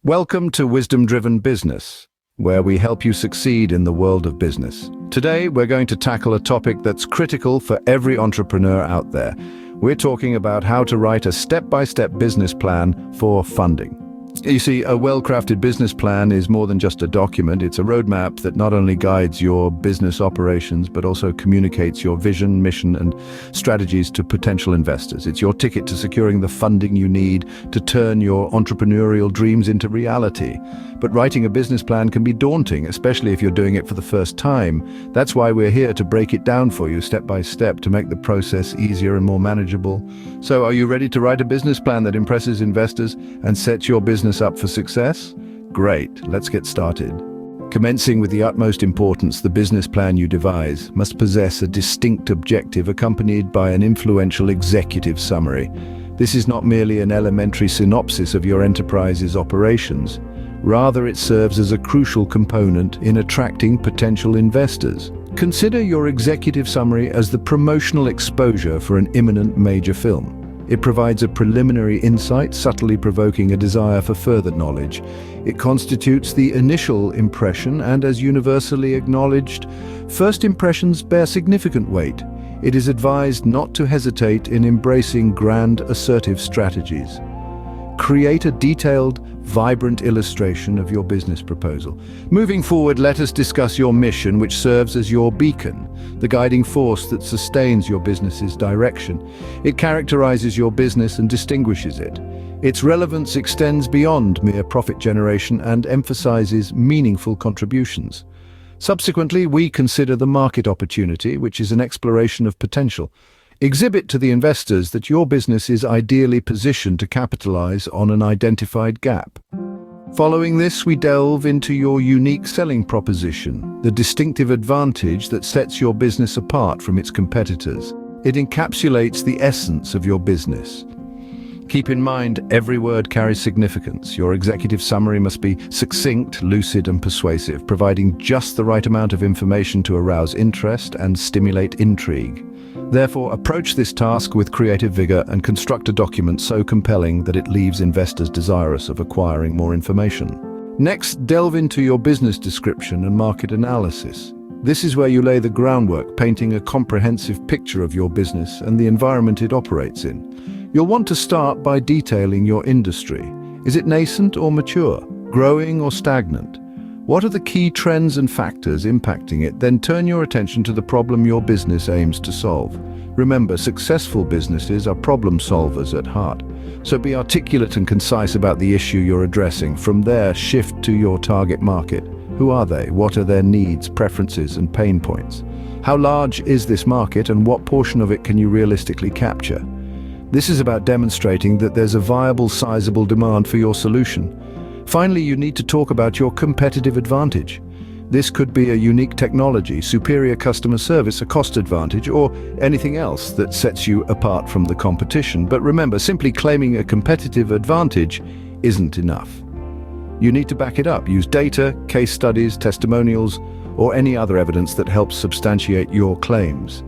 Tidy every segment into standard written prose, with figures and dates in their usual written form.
Welcome to Wisdom Driven Business, where we help you succeed in the world of business. Today, we're going to tackle a topic that's critical for every entrepreneur out there. We're talking about how to write a step-by-step business plan for funding. You see, a well-crafted business plan is more than just a document. It's a roadmap that not only guides your business operations, but also communicates your vision, mission, and strategies to potential investors. It's your ticket to securing the funding you need to turn your entrepreneurial dreams into reality. But writing a business plan can be daunting, especially if you're doing it for the first time. That's why we're here to break it down for you step by step to make the process easier and more manageable. So, are you ready to write a business plan that impresses investors and sets your business up for success? Great, let's get started. Commencing with the utmost importance, the business plan you devise must possess a distinct objective accompanied by an influential executive summary. This is not merely an elementary synopsis of your enterprise's operations. Rather, it serves as a crucial component in attracting potential investors. Consider your executive summary as the promotional exposure for an imminent major film. It provides a preliminary insight, subtly provoking a desire for further knowledge. It constitutes the initial impression, and as universally acknowledged, first impressions bear significant weight. It is advised not to hesitate in embracing grand, assertive strategies. Create a detailed, vibrant illustration of your business proposal. Moving forward, let us discuss your mission, which serves as your beacon, the guiding force that sustains your business's direction. It characterizes your business and distinguishes it. Its relevance extends beyond mere profit generation and emphasizes meaningful contributions. Subsequently, we consider the market opportunity, which is an exploration of potential. Exhibit to the investors that your business is ideally positioned to capitalize on an identified gap. Following this, we delve into your unique selling proposition, the distinctive advantage that sets your business apart from its competitors. It encapsulates the essence of your business. Keep in mind, every word carries significance. Your executive summary must be succinct, lucid, and persuasive, providing just the right amount of information to arouse interest and stimulate intrigue. Therefore, approach this task with creative vigor and construct a document so compelling that it leaves investors desirous of acquiring more information. Next, delve into your business description and market analysis. This is where you lay the groundwork, painting a comprehensive picture of your business and the environment it operates in. You'll want to start by detailing your industry. Is it nascent or mature? Growing or stagnant? What are the key trends and factors impacting it? Then turn your attention to the problem your business aims to solve. Remember, successful businesses are problem solvers at heart. So be articulate and concise about the issue you're addressing. From there, shift to your target market. Who are they? What are their needs, preferences, and pain points? How large is this market, and what portion of it can you realistically capture? This is about demonstrating that there's a viable, sizable demand for your solution. Finally, you need to talk about your competitive advantage. This could be a unique technology, superior customer service, a cost advantage, or anything else that sets you apart from the competition. But remember, simply claiming a competitive advantage isn't enough. You need to back it up. Use data, case studies, testimonials, or any other evidence that helps substantiate your claims.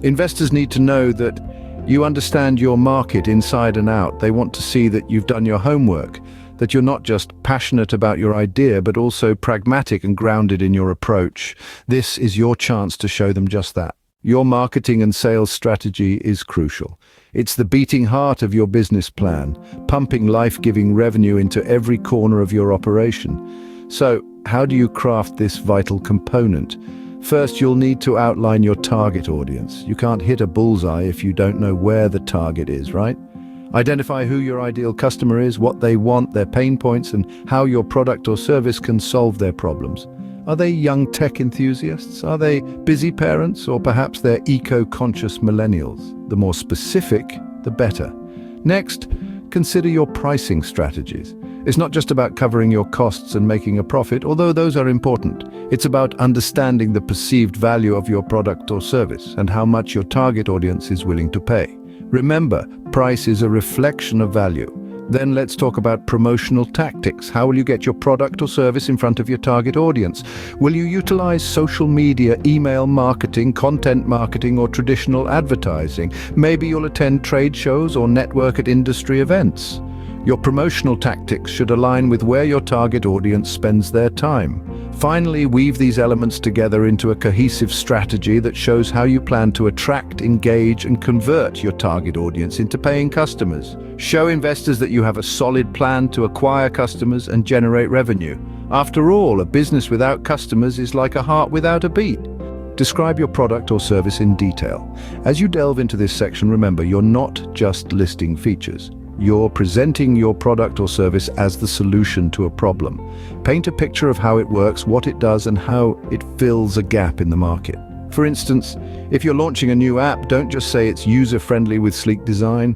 Investors need to know that you understand your market inside and out. They want to see that you've done your homework, that you're not just passionate about your idea, but also pragmatic and grounded in your approach. This is your chance to show them just that. Your marketing and sales strategy is crucial. It's the beating heart of your business plan, pumping life-giving revenue into every corner of your operation. So, how do you craft this vital component? First, you'll need to outline your target audience. You can't hit a bullseye if you don't know where the target is, right? Identify who your ideal customer is, what they want, their pain points, and how your product or service can solve their problems. Are they young tech enthusiasts? Are they busy parents? Or perhaps they're eco-conscious millennials? The more specific, the better. Next, consider your pricing strategies. It's not just about covering your costs and making a profit, although those are important. It's about understanding the perceived value of your product or service and how much your target audience is willing to pay. Remember, price is a reflection of value. Then let's talk about promotional tactics. How will you get your product or service in front of your target audience? Will you utilize social media, email marketing, content marketing, or traditional advertising? Maybe you'll attend trade shows or network at industry events. Your promotional tactics should align with where your target audience spends their time. Finally, weave these elements together into a cohesive strategy that shows how you plan to attract, engage, and convert your target audience into paying customers. Show investors that you have a solid plan to acquire customers and generate revenue. After all, a business without customers is like a heart without a beat. Describe your product or service in detail. As you delve into this section, remember, you're not just listing features. You're presenting your product or service as the solution to a problem. Paint a picture of how it works, what it does, and how it fills a gap in the market. For instance, if you're launching a new app, don't just say it's user-friendly with sleek design.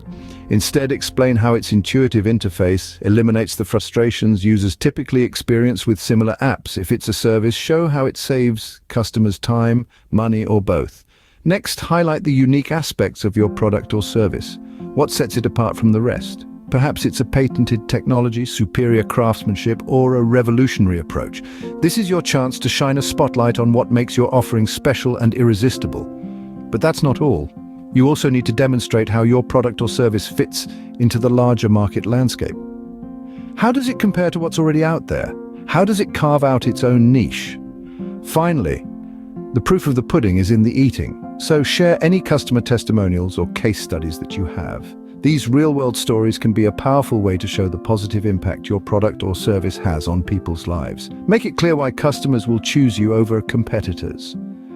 Instead, explain how its intuitive interface eliminates the frustrations users typically experience with similar apps. If it's a service, show how it saves customers time, money, or both. Next, highlight the unique aspects of your product or service. What sets it apart from the rest? Perhaps it's a patented technology, superior craftsmanship, or a revolutionary approach. This is your chance to shine a spotlight on what makes your offering special and irresistible. But that's not all. You also need to demonstrate how your product or service fits into the larger market landscape. How does it compare to what's already out there? How does it carve out its own niche? Finally, the proof of the pudding is in the eating. So share any customer testimonials or case studies that you have. These real-world stories can be a powerful way to show the positive impact your product or service has on people's lives. Make it clear why customers will choose you over competitors.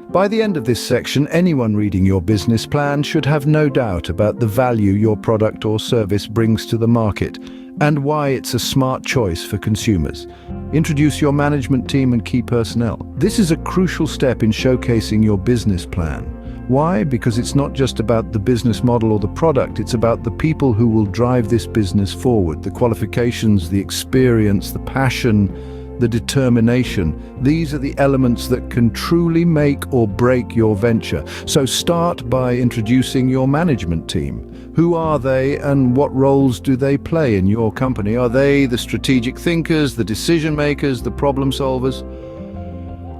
By the end of this section, anyone reading your business plan should have no doubt about the value your product or service brings to the market and why it's a smart choice for consumers. Introduce your management team and key personnel. This is a crucial step in showcasing your business plan. Why? Because it's not just about the business model or the product, it's about the people who will drive this business forward. The qualifications, the experience, the passion, the determination. These are the elements that can truly make or break your venture. So start by introducing your management team. Who are they and what roles do they play in your company? Are they the strategic thinkers, the decision makers, the problem solvers?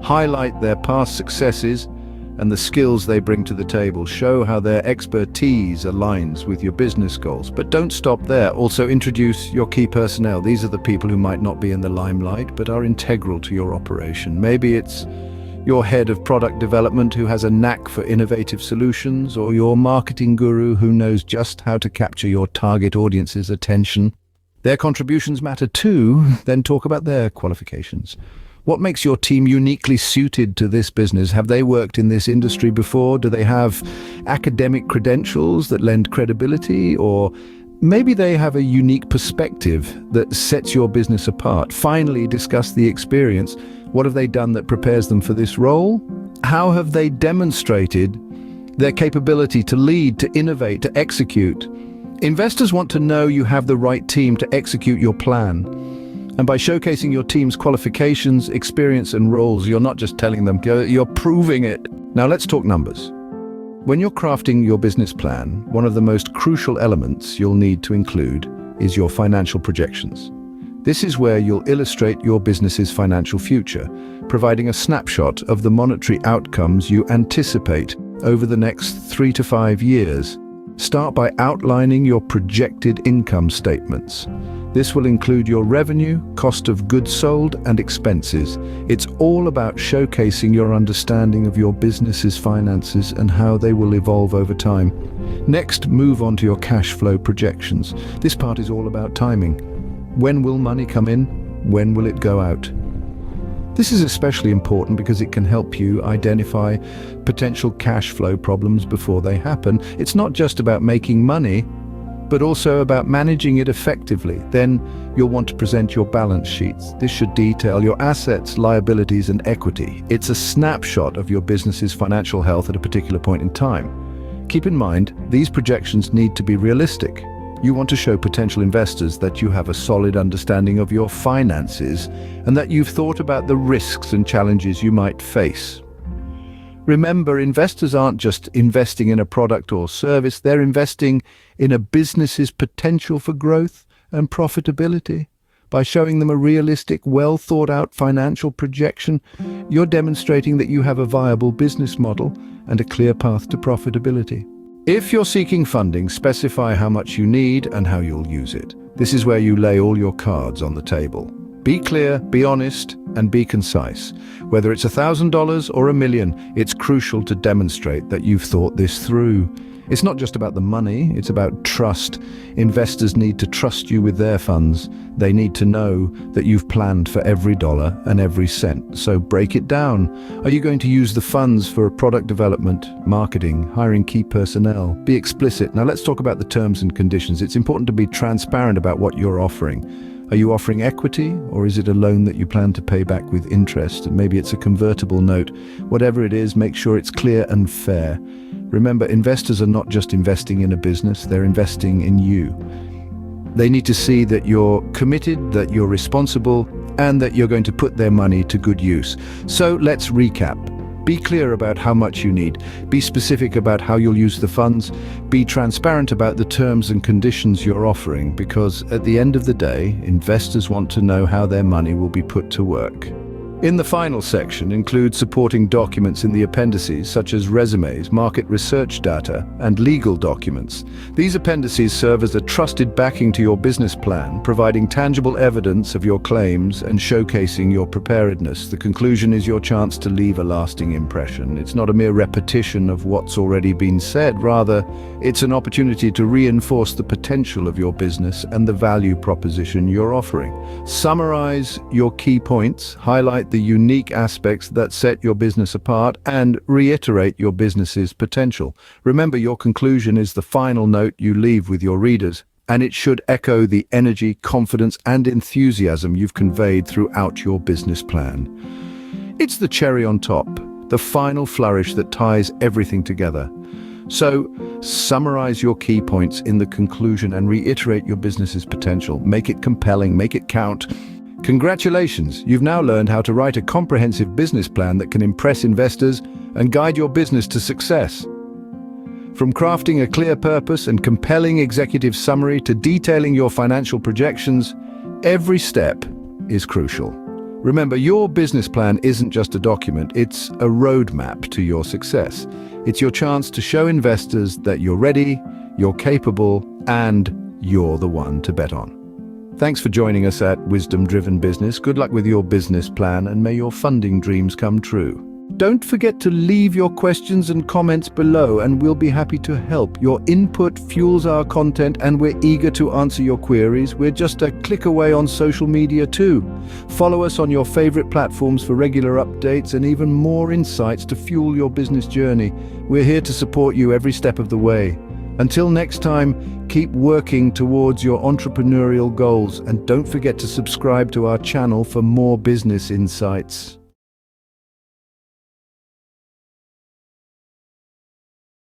Highlight their past successes and the skills they bring to the table. Show how their expertise aligns with your business goals. But don't stop there. Also introduce your key personnel. These are the people who might not be in the limelight, but are integral to your operation. Maybe it's your head of product development who has a knack for innovative solutions, or your marketing guru who knows just how to capture your target audience's attention. Their contributions matter too. Then talk about their qualifications. What makes your team uniquely suited to this business? Have they worked in this industry before? Do they have academic credentials that lend credibility? Or maybe they have a unique perspective that sets your business apart. Finally, discuss the experience. What have they done that prepares them for this role? How have they demonstrated their capability to lead, to innovate, to execute? Investors want to know you have the right team to execute your plan. And by showcasing your team's qualifications, experience, and roles, you're not just telling them, you're proving it. Now let's talk numbers. When you're crafting your business plan, one of the most crucial elements you'll need to include is your financial projections. This is where you'll illustrate your business's financial future, providing a snapshot of the monetary outcomes you anticipate over the next 3 to 5 years. Start by outlining your projected income statements. This will include your revenue, cost of goods sold, and expenses. It's all about showcasing your understanding of your business's finances and how they will evolve over time. Next, move on to your cash flow projections. This part is all about timing. When will money come in? When will it go out? This is especially important because it can help you identify potential cash flow problems before they happen. It's not just about making money, but also about managing it effectively. Then you'll want to present your balance sheets. This should detail your assets, liabilities, and equity. It's a snapshot of your business's financial health at a particular point in time. Keep in mind, these projections need to be realistic. You want to show potential investors that you have a solid understanding of your finances and that you've thought about the risks and challenges you might face. Remember, investors aren't just investing in a product or service, they're investing in a business's potential for growth and profitability. By showing them a realistic, well-thought-out financial projection, you're demonstrating that you have a viable business model and a clear path to profitability. If you're seeking funding, specify how much you need and how you'll use it. This is where you lay all your cards on the table. Be clear, be honest, and be concise. Whether it's $1,000 or $1 million, it's crucial to demonstrate that you've thought this through. It's not just about the money, it's about trust. Investors need to trust you with their funds. They need to know that you've planned for every dollar and every cent. So break it down. Are you going to use the funds for product development, marketing, hiring key personnel? Be explicit. Now let's talk about the terms and conditions. It's important to be transparent about what you're offering. Are you offering equity, or is it a loan that you plan to pay back with interest? And maybe it's a convertible note. Whatever it is, make sure it's clear and fair. Remember, investors are not just investing in a business, they're investing in you. They need to see that you're committed, that you're responsible, and that you're going to put their money to good use. So let's recap. Be clear about how much you need. Be specific about how you'll use the funds. Be transparent about the terms and conditions you're offering, because at the end of the day, investors want to know how their money will be put to work. In the final section, include supporting documents in the appendices such as resumes, market research data, and legal documents. These appendices serve as a trusted backing to your business plan, providing tangible evidence of your claims and showcasing your preparedness. The conclusion is your chance to leave a lasting impression. It's not a mere repetition of what's already been said. Rather, it's an opportunity to reinforce the potential of your business and the value proposition you're offering. Summarize your key points, highlight the unique aspects that set your business apart, and reiterate your business's potential. Remember, your conclusion is the final note you leave with your readers, and it should echo the energy, confidence, and enthusiasm you've conveyed throughout your business plan. It's the cherry on top, the final flourish that ties everything together. So, summarize your key points in the conclusion and reiterate your business's potential. Make it compelling, make it count. Congratulations, you've now learned how to write a comprehensive business plan that can impress investors and guide your business to success. From crafting a clear purpose and compelling executive summary to detailing your financial projections, every step is crucial. Remember, your business plan isn't just a document, it's a roadmap to your success. It's your chance to show investors that you're ready, you're capable, and you're the one to bet on. Thanks for joining us at Wisdom Driven Business. Good luck with your business plan, and may your funding dreams come true. Don't forget to leave your questions and comments below, and we'll be happy to help. Your input fuels our content, and we're eager to answer your queries. We're just a click away on social media too. Follow us on your favorite platforms for regular updates and even more insights to fuel your business journey. We're here to support you every step of the way. Until next time, keep working towards your entrepreneurial goals, and don't forget to subscribe to our channel for more business insights.